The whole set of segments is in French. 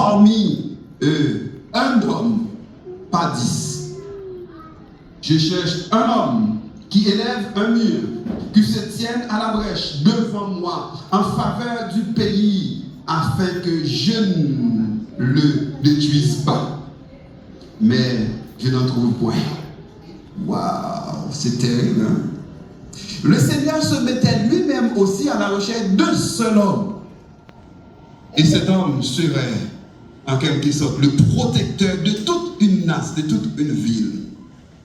parmi eux un homme, pas 10. Je cherche un homme qui élève un mur, qui se tienne à la brèche devant moi en faveur du pays, afin que je ne le détruise pas. Mais je n'en trouve point. Waouh, c'est terrible, hein? Le Seigneur se mettait lui-même aussi à la recherche d'un seul homme. Et cet homme serait, en quelque sorte, le protecteur de toute une nation, de toute une ville.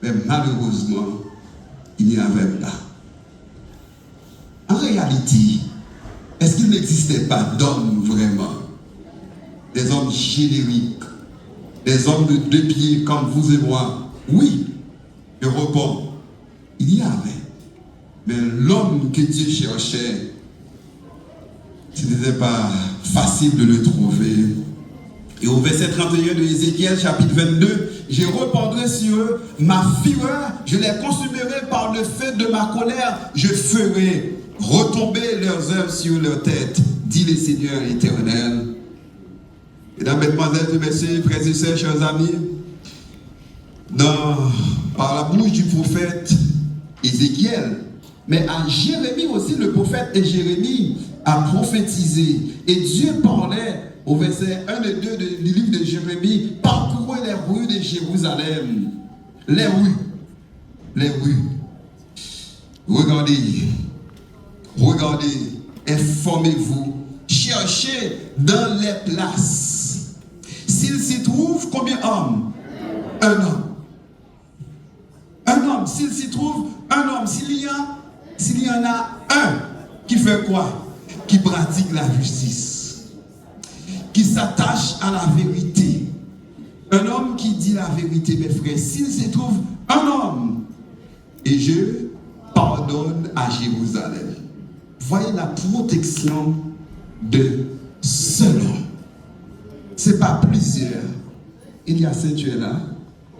Mais malheureusement, il n'y avait pas. En réalité, est-ce qu'il n'existait pas d'hommes vraiment? Des hommes génériques, des hommes de 2 pieds comme vous et moi? Oui, je réponds, il y avait. Mais l'homme que Dieu cherchait, ce n'était pas facile de le trouver. Et au verset 31 de Ézéchiel, chapitre 22, je répandrai sur eux ma fureur, je les consumerai par le feu de ma colère, je ferai retomber leurs œuvres sur leur tête, dit le Seigneur éternel. Mesdames, mesdemoiselles et messieurs, frères et sœurs, chers amis, par la bouche du prophète Ézéchiel, mais à Jérémie aussi, le prophète et Jérémie a prophétisé. Et Dieu parlait au verset 1 et 2 du livre de Jérémie, parcourez les rues de Jérusalem. Les rues. Les rues. Regardez. Regardez. Informez-vous. Cherchez dans les places. S'il s'y trouve, combien d'hommes? Un homme. Un homme. S'il s'y trouve, un homme. S'il y en a un qui fait quoi? Qui pratique la justice, qui s'attache à la vérité. Un homme qui dit la vérité, mes frères. S'il se trouve un homme, et je pardonne à Jérusalem. Voyez la protection de seul homme. Ce n'est pas plusieurs. Il y a Saint, tu es là?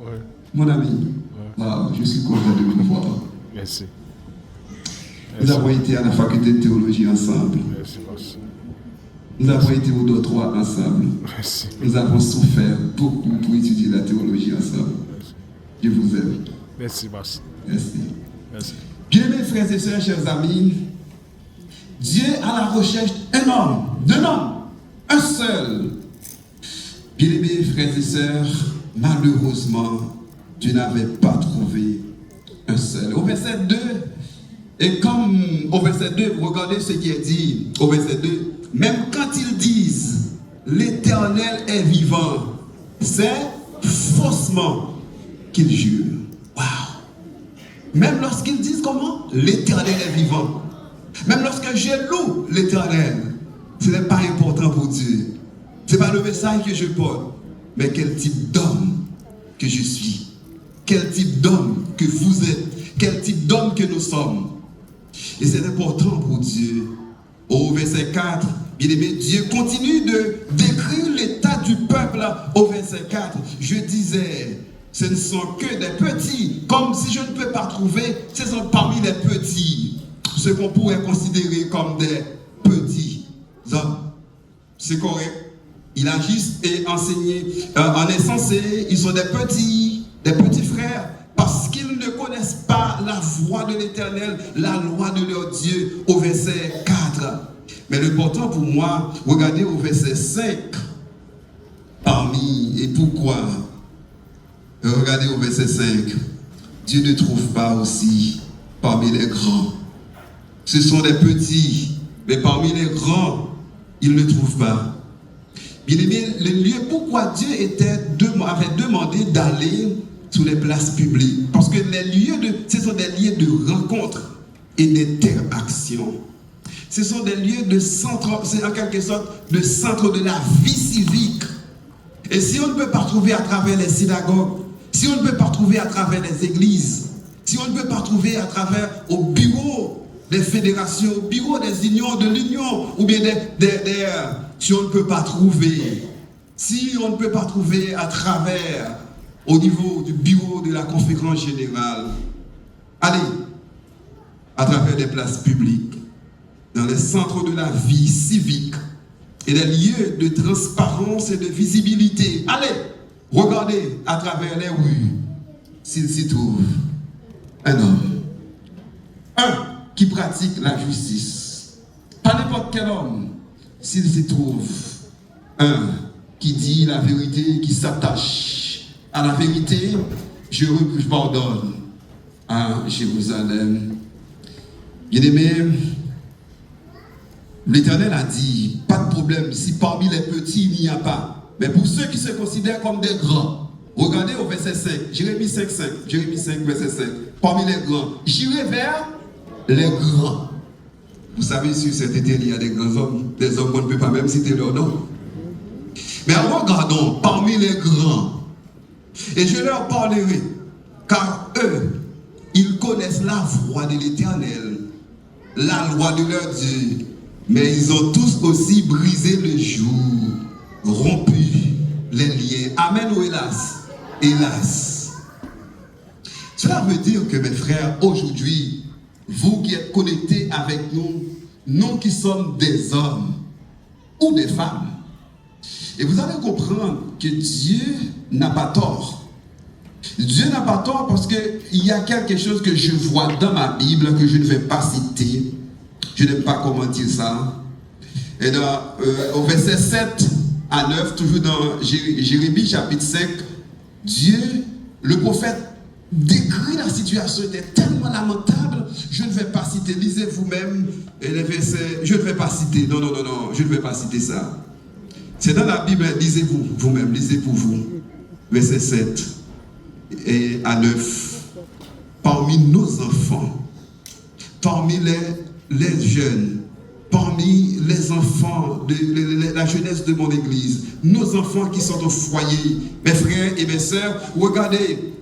Oui. Mon ami, ouais. Wow, je suis content de vous voir. Merci. Nous avons été à la faculté de théologie ensemble. Merci, merci. Nous avons été au doctorat ensemble. Merci. Nous avons souffert beaucoup pour étudier la théologie ensemble. Merci. Je vous aime. Merci, merci. Merci. Merci. Bien-aimés frères et sœurs, chers amis, Dieu à la recherche d'un homme, un seul. Bien-aimés frères et sœurs, malheureusement, Dieu n'avait pas trouvé un seul. Au verset 2, et comme au verset 2, regardez ce qui est dit au verset 2, même quand ils disent l'Éternel est vivant, c'est faussement qu'ils jurent. Waouh! Même lorsqu'ils disent comment? L'Éternel est vivant. Même lorsque je loue l'Éternel, ce n'est pas important pour Dieu. Ce n'est pas le message que je porte, mais quel type d'homme que je suis. Quel type d'homme que vous êtes. Quel type d'homme que nous sommes. Et c'est important pour Dieu. Au verset 4, bien aimé, Dieu continue de décrire l'état du peuple au verset 4. Je disais, ce ne sont que des petits, comme si je ne peux pas trouver, ce sont parmi les petits, ce qu'on pourrait considérer comme des petits hommes. C'est correct. Il agit et enseigne, en est censé, ils sont des petits frères, parce qu'ils ne connaissent pas la voix de l'Éternel, la loi de leur Dieu, au verset 4. Mais l'important pour moi, regardez au verset 5, parmi, et pourquoi? Regardez au verset 5, Dieu ne trouve pas aussi parmi les grands. Ce sont des petits, mais parmi les grands, il ne trouve pas. Bien aimé, le lieu, pourquoi Dieu avait demandé d'aller sur les places publiques? Parce que ce sont des lieux de rencontre et d'interaction. Ce sont des lieux de centre, c'est en quelque sorte de centre de la vie civique. Et si on ne peut pas trouver à travers les synagogues, si on ne peut pas trouver à travers les églises, si on ne peut pas trouver à travers au bureau des fédérations, au bureau des unions, de l'union, ou bien si on ne peut pas trouver, si on ne peut pas trouver à travers, au niveau du bureau de la conférence générale, allez, à travers des places publiques, dans les centres de la vie civique et des lieux de transparence et de visibilité. Allez, regardez à travers les rues s'il s'y trouve un homme. Un qui pratique la justice. Pas n'importe quel homme, s'il s'y trouve un qui dit la vérité, qui s'attache à la vérité, je pardonne à Jérusalem. Bien-aimé, l'Éternel a dit, pas de problème, si parmi les petits il n'y a pas, mais pour ceux qui se considèrent comme des grands, regardez au verset 5, Jérémie 5, verset 5, parmi les grands, j'irai vers les grands. Vous savez, sur cet été, il y a des grands hommes, des hommes qu'on ne peut pas même citer leur nom. Mais regardons parmi les grands, et je leur parlerai, car eux, ils connaissent la voix de l'Éternel, la loi de leur Dieu, mais ils ont tous aussi brisé le jour, rompu les liens. Amen ou hélas? Hélas. Cela veut dire que mes frères, aujourd'hui, vous qui êtes connectés avec nous, nous qui sommes des hommes ou des femmes, et vous allez comprendre que Dieu n'a pas tort. Dieu n'a pas tort parce qu'il y a quelque chose que je vois dans ma Bible que je ne vais pas citer. Je n'aime pas comment dire ça. Et au verset 7 à 9, toujours dans Jérémie chapitre 5, Dieu, le prophète, décrit la situation, était tellement lamentable, je ne vais pas citer, lisez vous-même les versets, je ne vais pas citer, non, je ne vais pas citer ça. C'est dans la Bible, lisez-vous vous-même, lisez pour vous, verset 7 et à 9. Parmi nos enfants, parmi les jeunes, parmi les enfants de la jeunesse de mon église, nos enfants qui sont au foyer, mes frères et mes sœurs, regardez,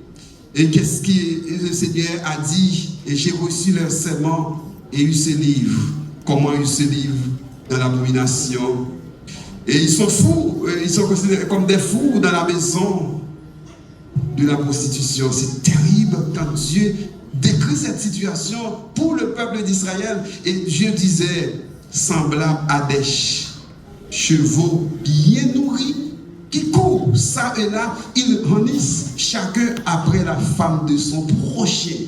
et qu'est-ce que le Seigneur a dit, et j'ai reçu leur serment et eu ces livres. Comment eu ces livres? Dans l'abomination. Et ils sont fous, ils sont considérés comme des fous dans la maison de la prostitution. C'est terrible quand Dieu décrit cette situation pour le peuple d'Israël. Et Dieu disait, semblable à des chevaux bien nourris qui courent ça et là, ils hennissent chacun après la femme de son prochain.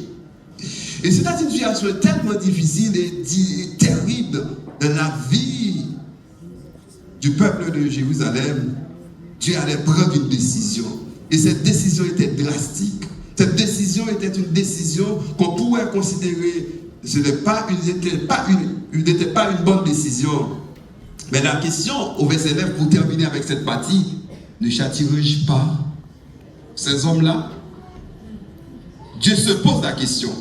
Et c'est une situation tellement difficile et terrible dans la vie du peuple de Jérusalem. Dieu allait prendre une décision. Et cette décision était drastique. Cette décision était une décision qu'on pourrait considérer, ce n'était pas une bonne décision. Mais la question au verset 9, pour terminer avec cette partie, ne châtierai-je pas ces hommes-là? Dieu se pose la question.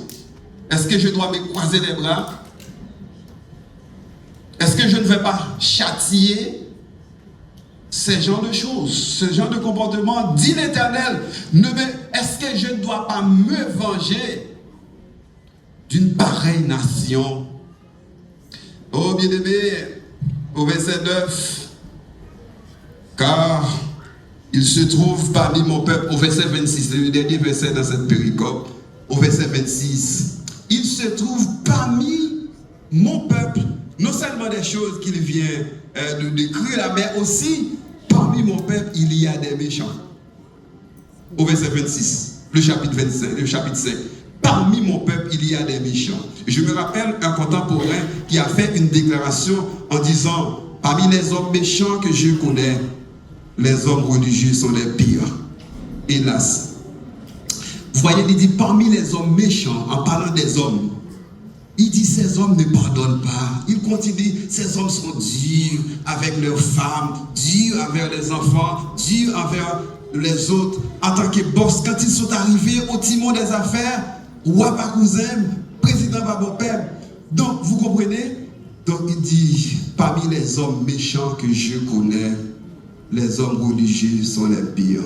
Est-ce que je dois me croiser les bras? Est-ce que je ne vais pas châtier ces genres de choses, ce genre de comportement? Dit l'Éternel, est-ce que je ne dois pas me venger d'une pareille nation? Oh bien-aimé, au verset 9, car il se trouve parmi mon peuple, au verset 26, le dernier verset dans cette péricope, au verset 26, il se trouve parmi mon peuple, non seulement des choses qu'il vient de décrire là, mais aussi parmi mon peuple, il y a des méchants. Au verset 26, le chapitre 25, le chapitre 5. Parmi mon peuple, il y a des méchants. Je me rappelle un contemporain qui a fait une déclaration en disant, parmi les hommes méchants que je connais, les hommes religieux sont les pires. Hélas. Vous voyez, il dit parmi les hommes méchants, en parlant des hommes, il dit ces hommes ne pardonnent pas. Il continue, ces hommes sont durs avec leurs femmes, durs envers les enfants, durs envers les autres. En tant que boss, quand ils sont arrivés au timon des affaires, roi Bakouzem, président Babopem. Donc, vous comprenez? Donc, il dit, parmi les hommes méchants que je connais, les hommes religieux sont les pires.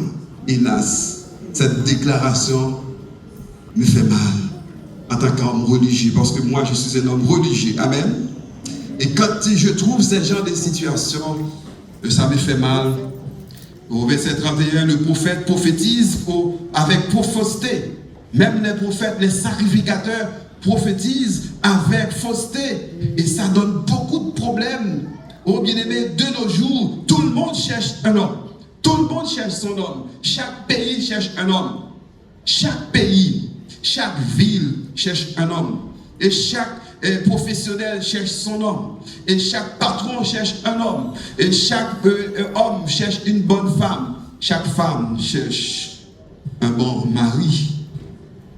Hélas, cette déclaration me fait mal en tant qu'homme religieux, parce que moi je suis un homme religieux. Amen. Et quand je trouve ce genre de situation, ça me fait mal. Au verset 31, le prophète prophétise avec fausseté. Même les prophètes, les sacrificateurs prophétisent avec fausseté. Et ça donne beaucoup de problèmes Oh bien-aimé, de nos jours, tout le monde cherche un homme. Tout le monde cherche son homme. Chaque pays cherche un homme. Chaque pays, chaque ville cherche un homme. Et chaque professionnel cherche son homme. Et chaque patron cherche un homme. Et chaque homme cherche une bonne femme. Chaque femme cherche un bon mari.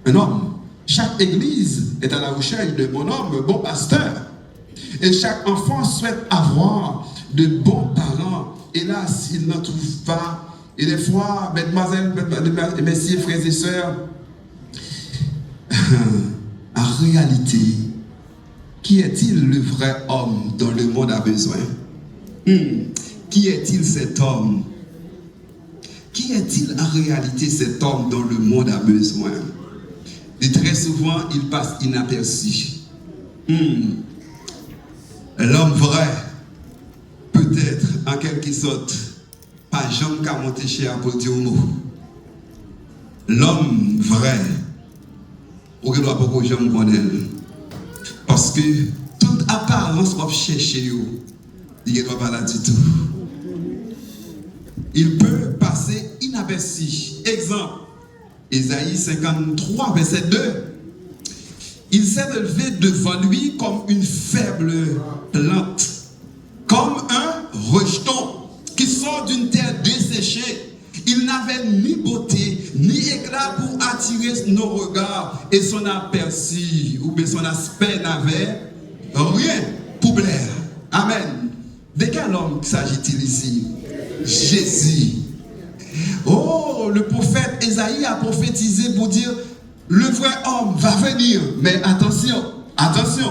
Un homme. Chaque église est à la recherche de bon homme, bon pasteur. Et chaque enfant souhaite avoir de bons parents. Hélas, il n'en trouve pas. Et des fois, mesdemoiselles, messieurs, frères et sœurs, en réalité, qui est-il le vrai homme dont le monde a besoin? Qui est-il cet homme? Qui est-il en réalité cet homme dont le monde a besoin? Et très souvent, il passe inaperçu. L'homme vrai, peut-être en quelque sorte, pas Jean qui a monté chez Apodiomo. L'homme vrai, on ne doit pas que Jean connaisse. Parce que toute apparence qu'on cherche, il ne doit pas là du tout. Il peut passer inaperçu. Exemple, Ésaïe 53, verset 2. Il s'est élevé devant lui comme une faible plante, comme un rejeton qui sort d'une terre desséchée. Il n'avait ni beauté, ni éclat pour attirer nos regards, et son aperçu, ou bien son aspect n'avait rien pour plaire. Amen. De quel homme s'agit-il ici? Jésus. Oh, le prophète Ésaïe a prophétisé pour dire le vrai homme va venir. Mais attention, attention.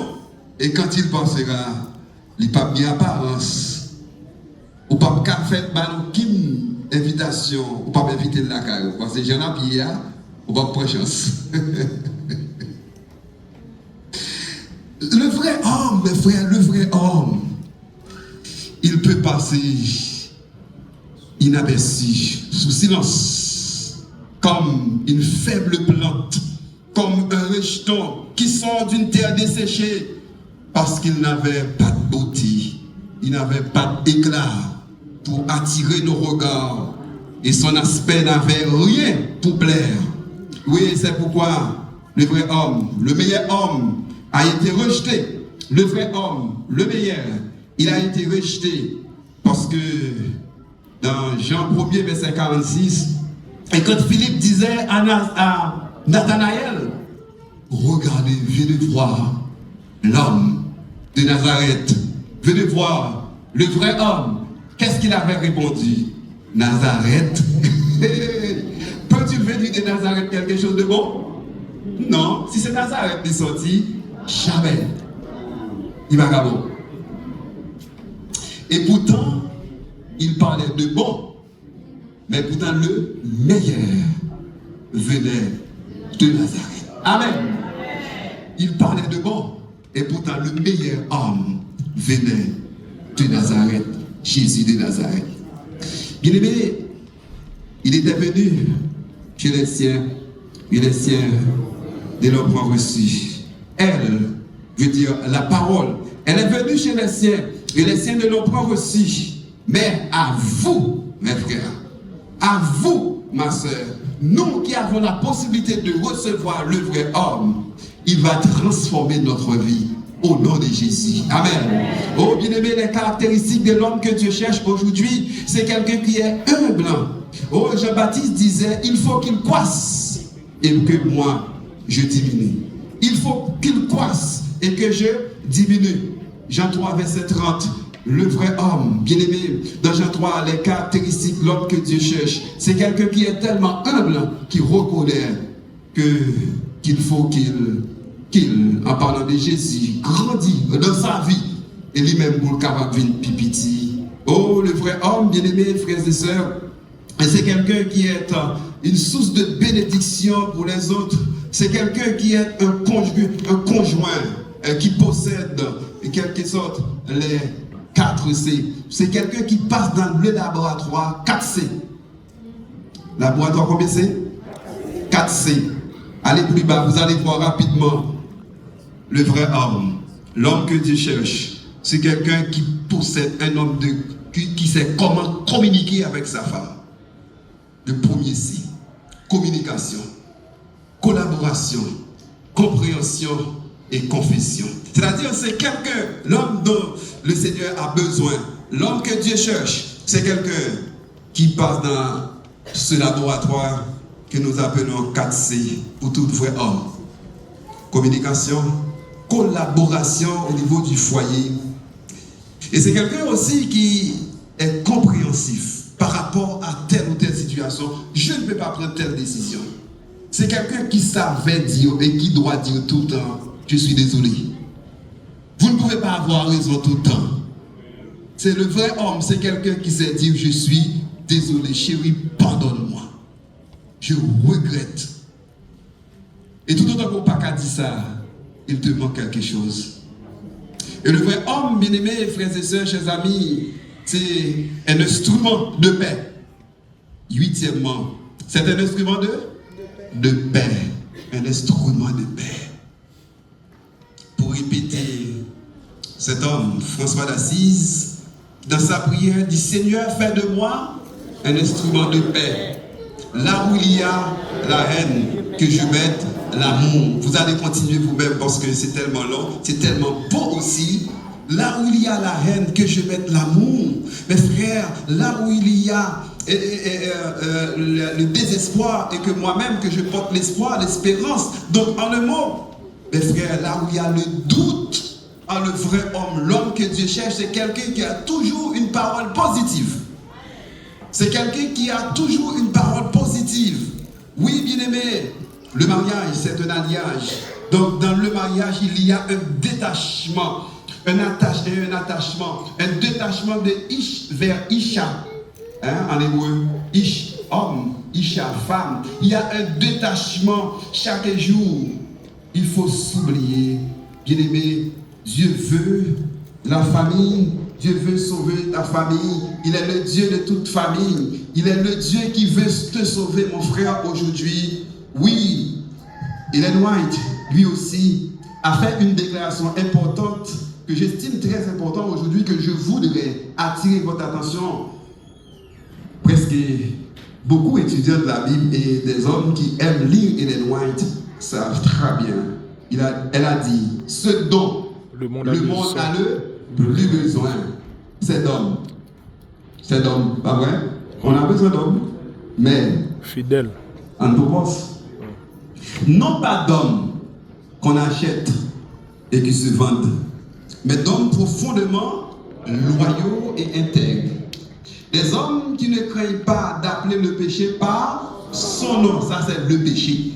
Et quand il pensera, il n'y a pas bien apparence. Ou pas faire une invitation, ou pas inviter la caille. Parce que j'en ai bien, ou pas prendre chance. Le vrai homme, mes frères, le vrai homme, il peut passer inaperçu, sous silence, comme une faible plante, comme un rejeton qui sort d'une terre desséchée, parce qu'il n'avait pas de beauté, il n'avait pas d'éclat pour attirer nos regards, et son aspect n'avait rien pour plaire. Oui, c'est pourquoi le vrai homme, le meilleur homme, a été rejeté. Le vrai homme, le meilleur, il a été rejeté parce que dans Jean 1er, verset 46, et quand Philippe disait à Nathanaël, regardez, venez voir l'homme de Nazareth, venez voir le vrai homme. Qu'est-ce qu'il avait répondu? Nazareth. Peut-il venir de Nazareth quelque chose de bon? Non, si c'est Nazareth qui est sorti, jamais. Il va gagner. Et pourtant, il parlait de bon, mais pourtant le meilleur venait de Nazareth. Amen. Il parlait de bon, et pourtant le meilleur homme venait de Nazareth, Jésus de Nazareth. Bien aimé, il était venu chez les siens, et les siens de l'homme reçu. Elle veut dire la parole. Elle est venue chez les siens, et les siens ne l'ont pas reçu. Mais à vous, mes frères, à vous, ma soeur, nous qui avons la possibilité de recevoir le vrai homme, il va transformer notre vie au nom de Jésus. Amen. Oh, bien-aimé, les caractéristiques de l'homme que Dieu cherche aujourd'hui, c'est quelqu'un qui est humble. Oh, Jean-Baptiste disait, il faut qu'il croisse et que moi, je diminue. Il faut qu'il croisse et que je diminue. Jean 3, verset 30. Le vrai homme, bien-aimé, dans Jean 3, les caractéristiques de l'homme que Dieu cherche, c'est quelqu'un qui est tellement humble qu'il reconnaît qu'il faut qu'il, en parlant de Jésus, grandit dans sa vie et lui-même pour le capable de pipiti. Oh, le vrai homme, bien-aimé, frères et sœurs, c'est quelqu'un qui est une source de bénédiction pour les autres. C'est quelqu'un qui est un conjoint qui possède, en quelque sorte, les 4 C. C'est quelqu'un qui passe dans le laboratoire 4C. Laboratoire combien c'est? 4C. Allez plus bas, vous allez voir rapidement le vrai homme. L'homme que Dieu cherche, c'est quelqu'un qui possède un homme qui sait comment communiquer avec sa femme. Le premier signe, communication, collaboration, compréhension et confession. C'est-à-dire, c'est quelqu'un, l'homme dont le Seigneur a besoin, l'homme que Dieu cherche, c'est quelqu'un qui passe dans ce laboratoire que nous appelons 4C pour tout vrai homme. Communication, collaboration au niveau du foyer. Et c'est quelqu'un aussi qui est compréhensif par rapport à telle ou telle situation. Je ne peux pas prendre telle décision. C'est quelqu'un qui savait dire et qui doit dire tout le temps, je suis désolé. Vous ne pouvez pas avoir raison tout le temps. C'est le vrai homme, c'est quelqu'un qui sait dire, je suis désolé, chérie, pardonne-moi. Je regrette. Et tout autant qu'on n'a pas dit ça, il te manque quelque chose. Et le vrai homme, bien-aimé, frères et sœurs, chers amis, c'est un instrument de paix. Huitièmement, c'est un instrument de paix. Un instrument de paix. Pour répéter, cet homme, François d'Assise, dans sa prière, dit, Seigneur, fais de moi un instrument de paix. Là où il y a la haine, que je mette l'amour. Vous allez continuer vous-même parce que c'est tellement long, c'est tellement beau aussi. Là où il y a la haine, que je mette l'amour. Mes frères, là où il y a le désespoir et que moi-même, que je porte l'espoir, l'espérance. Donc, en un mot, mes frères, là où il y a le doute, le vrai homme, l'homme que Dieu cherche, c'est quelqu'un qui a toujours une parole positive. C'est quelqu'un qui a toujours une parole positive. Oui, bien-aimé, le mariage, c'est un alliage. Donc, dans le mariage, il y a un détachement, un détachement de Ish vers Isha. En hébreu, Ish, homme, Isha, femme. Il y a un détachement chaque jour. Il faut s'oublier. Bien-aimé, Dieu veut la famille. Dieu veut sauver ta famille. Il est le Dieu de toute famille. Il est le Dieu qui veut te sauver, mon frère, aujourd'hui. Oui, Ellen White, lui aussi, a fait une déclaration importante que j'estime très importante aujourd'hui, que je voudrais attirer votre attention. Presque beaucoup d'étudiants de la Bible et des hommes qui aiment lire Ellen White savent très bien. Elle a dit, ce dont le monde a le plus besoin, c'est d'hommes. C'est d'hommes, pas vrai? On a besoin d'hommes, mais fidèles. En propose. Non pas d'hommes qu'on achète et qui se vendent, mais d'hommes profondément loyaux et intègres. Des hommes qui ne craignent pas d'appeler le péché par son nom, ça c'est le péché.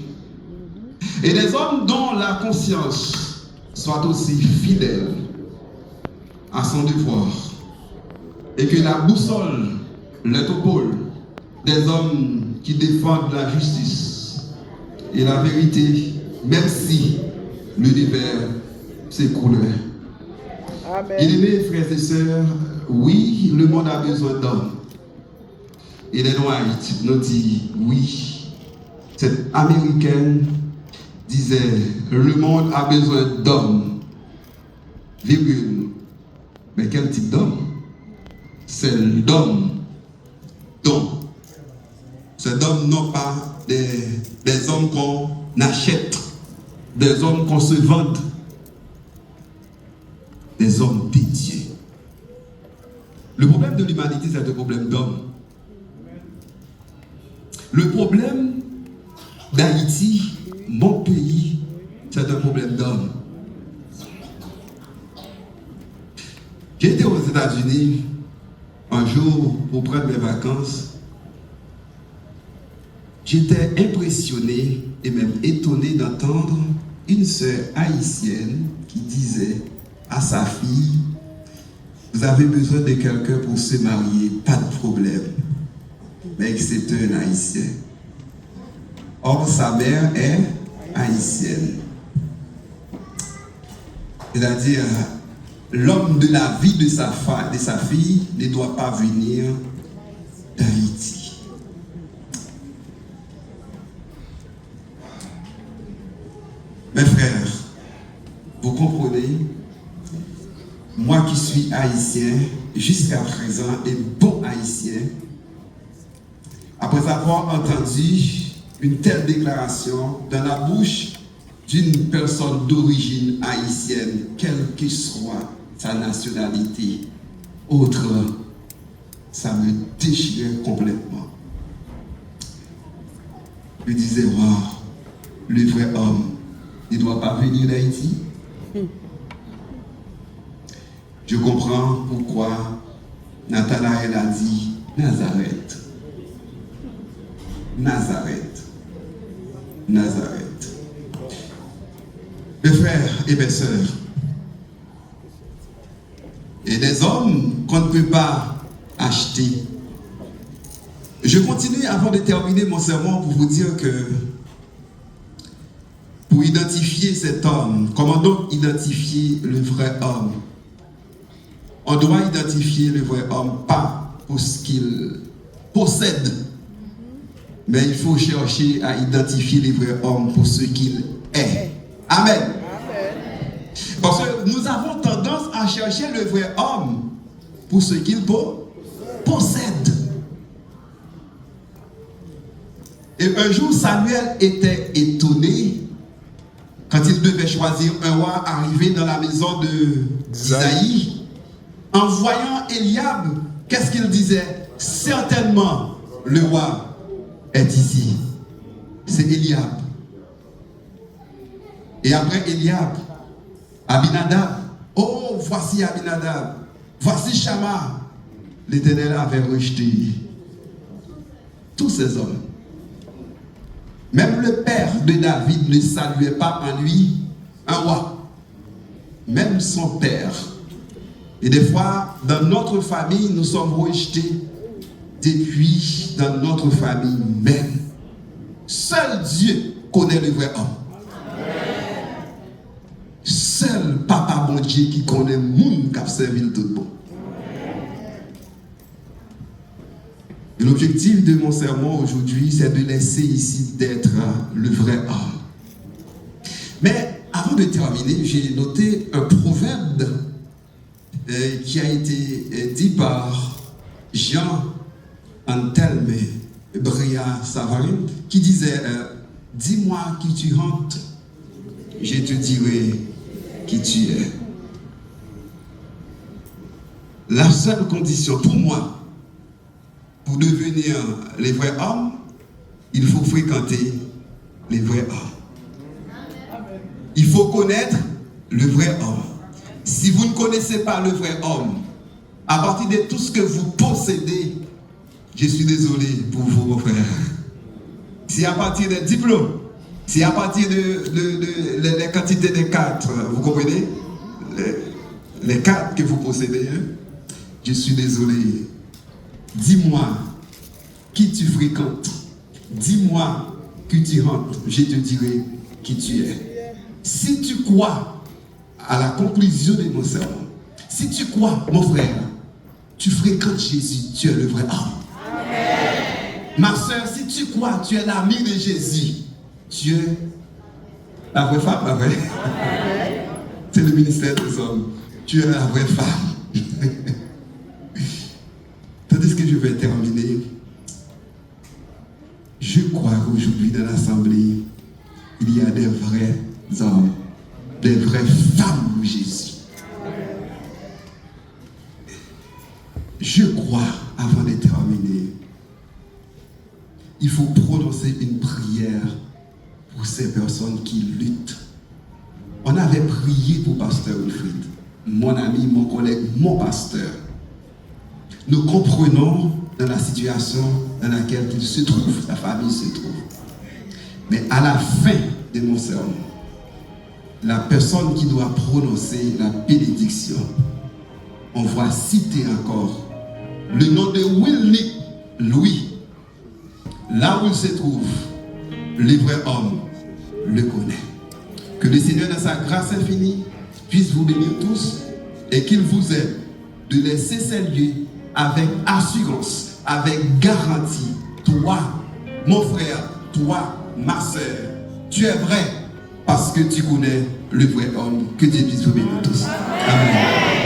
Et des hommes dont la conscience soit aussi fidèle à son devoir. Et que la boussole, le topole, des hommes qui défendent la justice et la vérité, même si l'univers s'écroulerait. Bien-aimés frères et sœurs, oui, le monde a besoin d'hommes. Ellen White nous dit oui. Cette américaine disait, le monde a besoin d'hommes. Virgule. Mais quel type d'homme? C'est d'hommes dont ces hommes non pas des hommes qu'on achète, des hommes qu'on se vend, des hommes dédiés. Le problème de l'humanité, c'est un problème d'hommes. Le problème d'Haïti, mon pays, c'est un problème d'hommes. J'étais aux États-Unis un jour pour prendre mes vacances. J'étais impressionné et même étonné d'entendre une sœur haïtienne qui disait à sa fille, vous avez besoin de quelqu'un pour se marier, pas de problème. Mais c'était un haïtien. Or, sa mère est haïtienne. C'est-à-dire, l'homme de la vie de sa fille ne doit pas venir d'Haïti. Mes frères, vous comprenez, moi qui suis haïtien, jusqu'à présent, et bon haïtien, après avoir entendu une telle déclaration dans la bouche d'une personne d'origine haïtienne, quelle que soit sa nationalité, autre, ça me déchirait complètement. Je disais, wow, le vrai homme, il ne doit pas venir d'Haïti. Je comprends pourquoi Nathanaël a dit Nazareth. Nazareth. Nazareth. Mes frères et mes sœurs, et des hommes qu'on ne peut pas acheter. Je continue avant de terminer mon sermon pour vous dire que pour identifier cet homme, comment donc identifier le vrai homme? On doit identifier le vrai homme pas pour ce qu'il possède, mais il faut chercher à identifier le vrai homme pour ce qu'il est. Amen. Parce que nous avons tendance à chercher le vrai homme pour ce qu'il possède. Et un jour, Samuel était étonné quand il devait choisir un roi arrivé dans la maison d'Isaïe. En voyant Eliab, qu'est-ce qu'il disait? Certainement, le roi est ici. C'est Eliab. Et après Eliab, Abinadab. Oh, voici Abinadab. Voici Shama. L'Éternel avait rejeté tous ces hommes. Même le père de David ne saluait pas en lui un roi. Même son père. Et des fois, dans notre famille, nous sommes rejetés depuis dans notre famille même. Seul Dieu connaît le vrai homme. Seul Papa bon Dieu qui connaît le monde qui a servi le tout bon. Et l'objectif de mon sermon aujourd'hui, c'est de laisser ici d'être le vrai homme. Mais avant de terminer, j'ai noté un proverbe qui a été dit par Jean Antelme Bria Savarin, qui disait dis-moi qui tu hantes, je te dirai qui tu es. La seule condition pour moi, pour devenir les vrais hommes, il faut fréquenter les vrais hommes. Il faut connaître le vrai homme. Si vous ne connaissez pas le vrai homme, à partir de tout ce que vous possédez, je suis désolé pour vous, mon frère. Si à partir des diplômes, si à partir de les quantités de cartes, vous comprenez? Les cartes que vous possédez, hein? Je suis désolé. Dis-moi qui tu fréquentes. Dis-moi qui tu rentres. Je te dirai qui tu es. Si tu crois à la conclusion de mon sermon, si tu crois, mon frère, tu fréquentes Jésus, tu es le vrai homme. Amen. Ma soeur, si tu crois, tu es l'ami de Jésus, tu es la vraie femme, la vraie. C'est le ministère des hommes. Tu es la vraie femme. Tandis que je vais terminer, je crois qu'aujourd'hui dans l'Assemblée, il y a des vrais hommes, des vraies femmes de Jésus. Je crois, avant de terminer, il faut prononcer une prière pour ces personnes qui luttent. On avait prié pour Pasteur Wilfrid, mon ami, mon collègue, mon pasteur. Nous comprenons dans la situation dans laquelle il se trouve, sa famille se trouve. Mais à la fin de mon sermon, la personne qui doit prononcer la bénédiction, on va citer encore le nom de Wilnick Louis. Là où il se trouve, le vrai homme le connaît. Que le Seigneur, dans sa grâce infinie, puisse vous bénir tous et qu'il vous aide de laisser ces lieux avec assurance, avec garantie. Toi, mon frère, toi, ma soeur, tu es vrai parce que tu connais le vrai homme. Que Dieu puisse vous bénir tous. Amen.